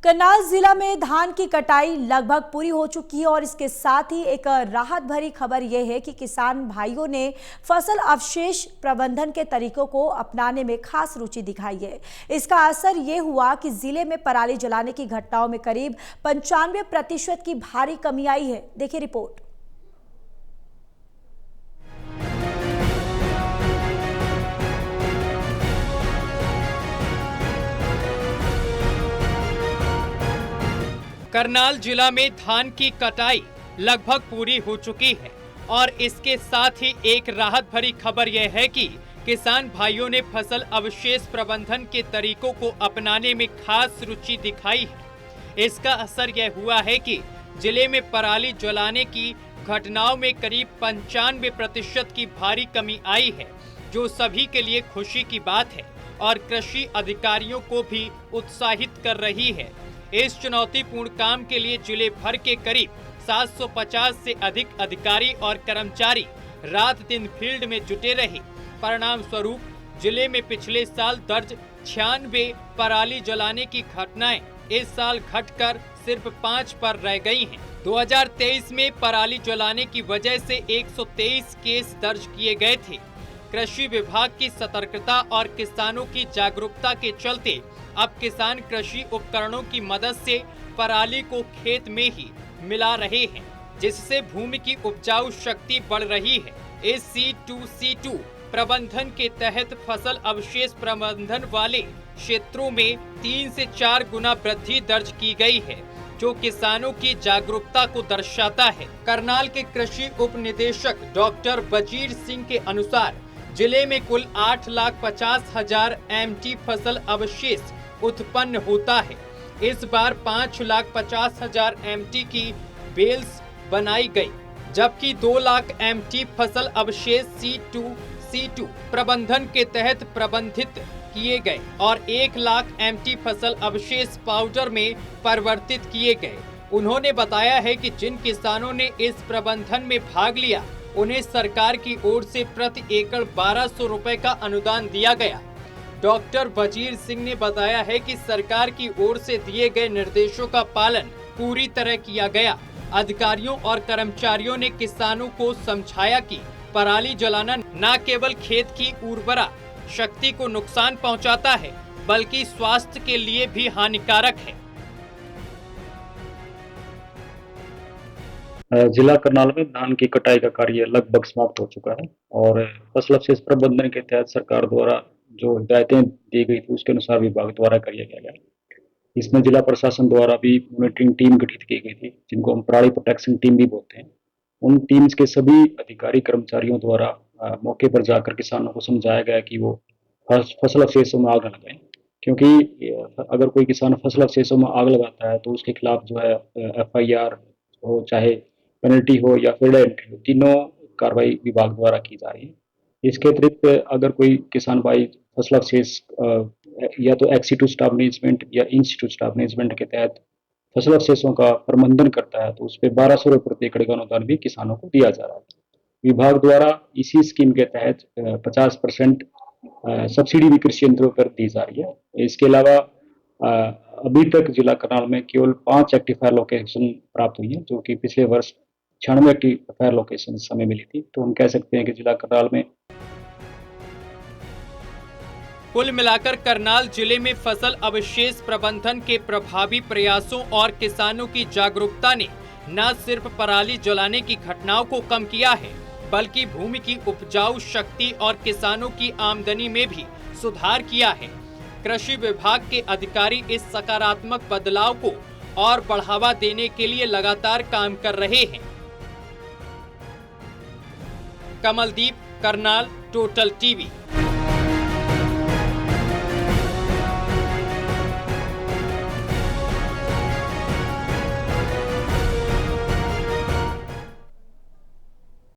करनाल जिला में धान की कटाई लगभग पूरी हो चुकी है और इसके साथ ही एक राहत भरी खबर यह है कि किसान भाइयों ने फसल अवशेष प्रबंधन के तरीकों को अपनाने में खास रुचि दिखाई है। इसका असर ये हुआ कि जिले में पराली जलाने की घटनाओं में करीब 95% की भारी कमी आई है। देखिए रिपोर्ट। करनाल जिला में धान की कटाई लगभग पूरी हो चुकी है और इसके साथ ही एक राहत भरी खबर यह है कि किसान भाइयों ने फसल अवशेष प्रबंधन के तरीकों को अपनाने में खास रुचि दिखाई है। इसका असर यह हुआ है कि जिले में पराली जलाने की घटनाओं में करीब 95% की भारी कमी आई है, जो सभी के लिए खुशी की बात है और कृषि अधिकारियों को भी उत्साहित कर रही है। इस चुनौतीपूर्ण काम के लिए जिले भर के करीब 750 से अधिक अधिकारी और कर्मचारी रात दिन फील्ड में जुटे रहे। परिणाम स्वरूप जिले में पिछले साल दर्ज 96 पराली जलाने की घटनाएं इस साल घटकर सिर्फ 5 पर रह गई हैं। 2023 में पराली जलाने की वजह से 123 केस दर्ज किए गए थे। कृषि विभाग की सतर्कता और किसानों की जागरूकता के चलते अब किसान कृषि उपकरणों की मदद से पराली को खेत में ही मिला रहे हैं, जिससे भूमि की उपजाऊ शक्ति बढ़ रही है। इस C2C2 प्रबंधन के तहत फसल अवशेष प्रबंधन वाले क्षेत्रों में 3 से 4 गुना वृद्धि दर्ज की गई है, जो किसानों की जागरूकता को दर्शाता है। करनाल के कृषि उप निदेशक डॉक्टर बजीर सिंह के अनुसार जिले में कुल 8,50,000 MT फसल अवशेष उत्पन्न होता है। इस बार 5,50,000 MT की बेल्स बनाई गई, जबकि 2 लाख MT फसल अवशेष C2C2 प्रबंधन के तहत प्रबंधित किए गए और 1 लाख MT फसल अवशेष पाउडर में परिवर्तित किए गए। उन्होंने बताया है कि जिन किसानों ने इस प्रबंधन में भाग लिया, उन्हें सरकार की ओर से प्रति एकड़ 1200 रुपए का अनुदान दिया गया। डॉक्टर बजीर सिंह ने बताया है कि सरकार की ओर से दिए गए निर्देशों का पालन पूरी तरह किया गया। अधिकारियों और कर्मचारियों ने किसानों को समझाया कि पराली जलाना न केवल खेत की उर्वरा शक्ति को नुकसान पहुंचाता है, बल्कि स्वास्थ्य के लिए भी हानिकारक है। जिला करनाल में धान की कटाई का कार्य लगभग समाप्त हो चुका है और फसल अवशेष प्रबंधन के तहत सरकार द्वारा जो हिदायतें दी गई थी उसके अनुसार विभाग द्वारा कार्य किया गया। इसमें जिला प्रशासन द्वारा भी मॉनिटरिंग टीम गठित की गई थी, जिनको हम पराली प्रोटेक्शन टीम भी बोलते हैं। उन टीम्स के सभी अधिकारी कर्मचारियों द्वारा मौके पर जाकर किसानों को समझाया गया कि वो फसल अवशेषों में आग न लगाएं, क्योंकि अगर कोई किसान फसल अवशेषों में आग लगाता है तो उसके खिलाफ जो है FIR हो, चाहे पेनल्टी हो या फिर एंट्री हो, तीनों कार्रवाई विभाग द्वारा की जा रही है। इसके अतिरिक्त अगर कोई किसान भाई फसल अवशेष या तो एक्सीटू स्टाफ मैनेजमेंट या इंस्टीट्यूट स्टाफ मैनेजमेंट के तहत फसल अवशेषों का प्रबंधन करता है तो उस पर 1200 रुपये प्रति एकड़ का अनुदान भी किसानों को दिया जा रहा है। विभाग द्वारा इसी स्कीम के तहत 50% सब्सिडी भी कृषि यंत्रों पर दी जा रही है। इसके अलावा अभी तक जिला करनाल में केवल 5 एक्टिफायर लोकेशन प्राप्त हुई है, जो कि पिछले वर्ष 96 एक्टिफायर लोकेशन समय मिली थी। तो हम कह सकते हैं कि जिला करनाल में कुल मिलाकर करनाल जिले में फसल अवशेष प्रबंधन के प्रभावी प्रयासों और किसानों की जागरूकता ने न सिर्फ पराली जलाने की घटनाओं को कम किया है, बल्कि भूमि की उपजाऊ शक्ति और किसानों की आमदनी में भी सुधार किया है। कृषि विभाग के अधिकारी इस सकारात्मक बदलाव को और बढ़ावा देने के लिए लगातार काम कर रहे हैं। Kamaldeep, Karnal, total TV.